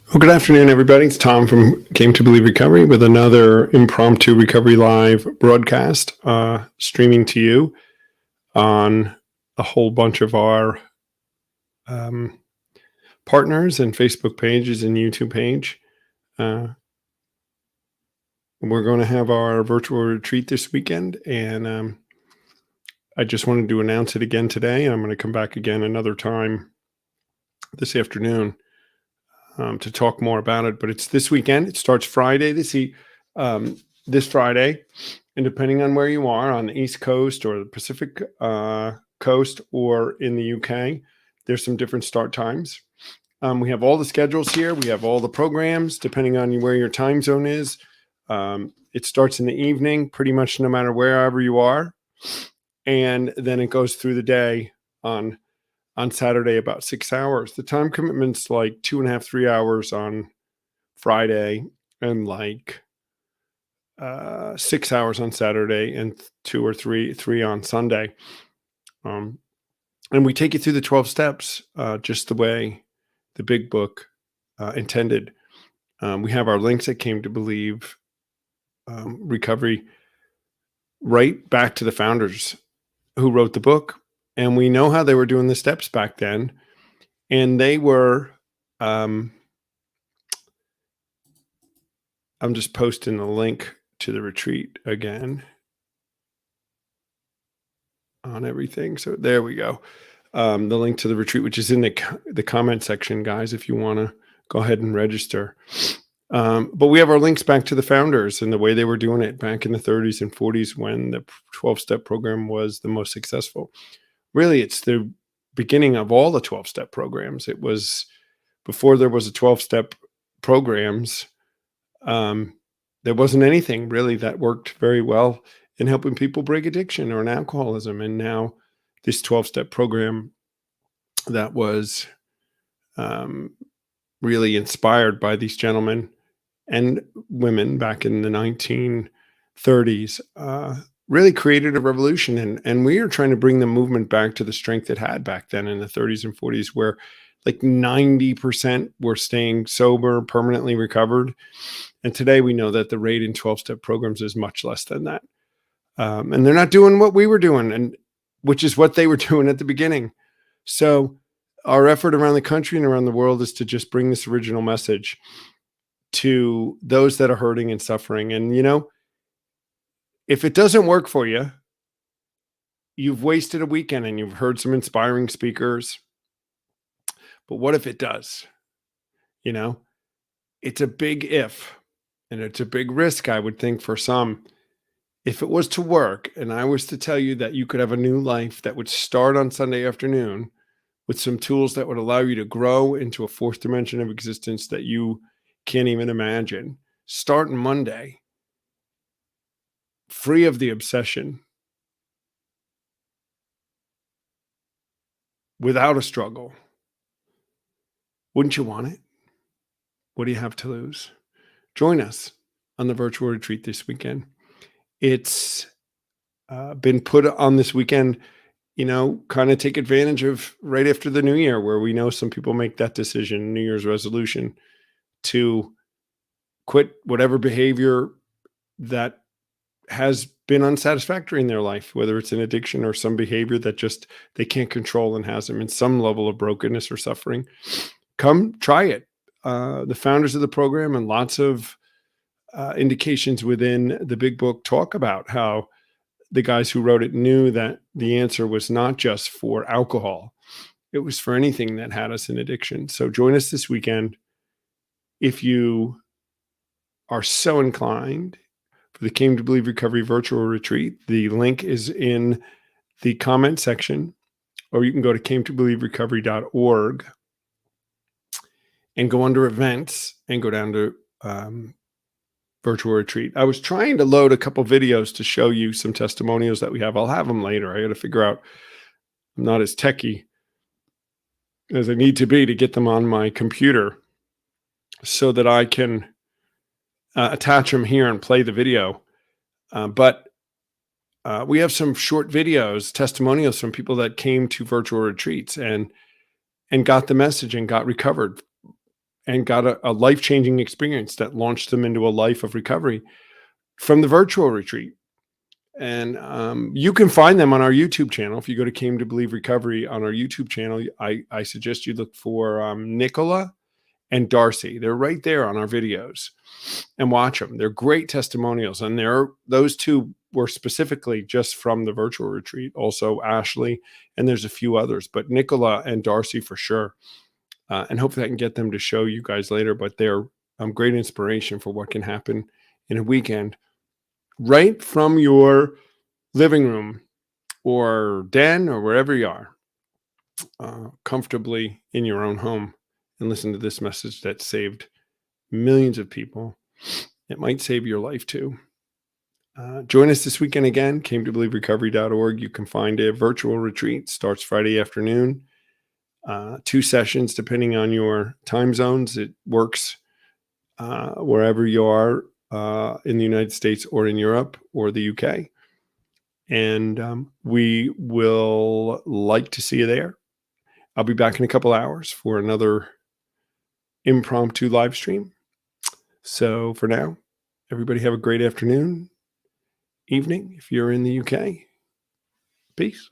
Well, good afternoon, everybody. It's Tom from Came to Believe Recovery with another impromptu Recovery Live broadcast, streaming to you on a whole bunch of our um, partners and Facebook pages and YouTube page. We're going to have our virtual retreat this weekend, and I just wanted to announce it again today. I'm going to come back again another time this afternoon to talk more about it. But it's this weekend. It starts Friday this Friday, and depending on where you are on the East Coast or the Pacific Coast or in the UK, there's some different start times. We have all the schedules here. We have all the programs, depending on where your time zone is. It starts in the evening, pretty much no matter wherever you are. And then it goes through the day on Saturday, about 6 hours. The time commitment's like 2.5, 3 hours on Friday and like 6 hours on Saturday and 2 or 3 on Sunday. And we take you through the 12 steps, just the way the big book intended. We have our links that Came to Believe Recovery right back to the founders who wrote the book. And we know how they were doing the steps back then. And they were, I'm just posting the link to the retreat again on everything. So there we go. The link to the retreat, which is in the comment section, guys, if you want to go ahead and register. But we have our links back to the founders and the way they were doing it back in the 30s and 40s when the 12-step program was the most successful. Really, it's the beginning of all the 12-step programs. It was before there was a 12-step programs. There wasn't anything really that worked very well in helping people break addiction or an alcoholism. And now this 12-step program that was really inspired by these gentlemen and women back in the 1930s really created a revolution. And we are trying to bring the movement back to the strength it had back then in the 30s and 40s, where like 90% were staying sober, permanently recovered. And today we know that the rate in 12-step programs is much less than that. And they're not doing what we were doing, and which is what they were doing at the beginning. So our effort around the country and around the world is to just bring this original message to those that are hurting and suffering. And, if it doesn't work for you, you've wasted a weekend and you've heard some inspiring speakers. But what if it does? It's a big if, and it's a big risk, I would think, for some. If it was to work and I was to tell you that you could have a new life that would start on Sunday afternoon with some tools that would allow you to grow into a fourth dimension of existence that you can't even imagine, starting Monday, free of the obsession, without a struggle, wouldn't you want it? What do you have to lose? Join us on the virtual retreat this weekend. It's been put on this weekend, kind of take advantage of right after the new year, where we know some people make that decision, New Year's resolution, to quit whatever behavior that has been unsatisfactory in their life, whether it's an addiction or some behavior that just they can't control and has them in some level of brokenness or suffering. Come try it. The founders of the program and lots of indications within the big book talk about how the guys who wrote it knew that the answer was not just for alcohol. It was for anything that had us in addiction. So join us this weekend if you are so inclined for the Came to Believe Recovery virtual retreat. The link is in the comment section, or you can go to cametobelieverecovery.org and go under events and go down to virtual retreat. I was trying to load a couple videos to show you some testimonials that we have. I'll have them later. I got to figure out, I'm not as techie as I need to be to get them on my computer so that I can attach them here and play the video. But we have some short videos, testimonials from people that came to virtual retreats and got the message and got recovered and got a life-changing experience that launched them into a life of recovery from the virtual retreat. And you can find them on our YouTube channel. If you go to Came to Believe Recovery on our YouTube channel, I suggest you look for Nicola and Darcy. They're right there on our videos, and watch them. They're great testimonials. And those two were specifically just from the virtual retreat. Also Ashley, and there's a few others, but Nicola and Darcy for sure. And hopefully I can get them to show you guys later, but they're great inspiration for what can happen in a weekend right from your living room or den or wherever you are, comfortably in your own home, and listen to this message that saved millions of people. It might save your life too. Join us this weekend again, CameToBelieveRecovery.org. You can find a virtual retreat. Starts Friday afternoon. 2 sessions depending on your time zones. It works wherever you are in the United States or in Europe or the UK. And we will like to see you there. I'll be back in a couple hours for another impromptu live stream. So for now, everybody have a great afternoon, evening, if you're in the UK. Peace.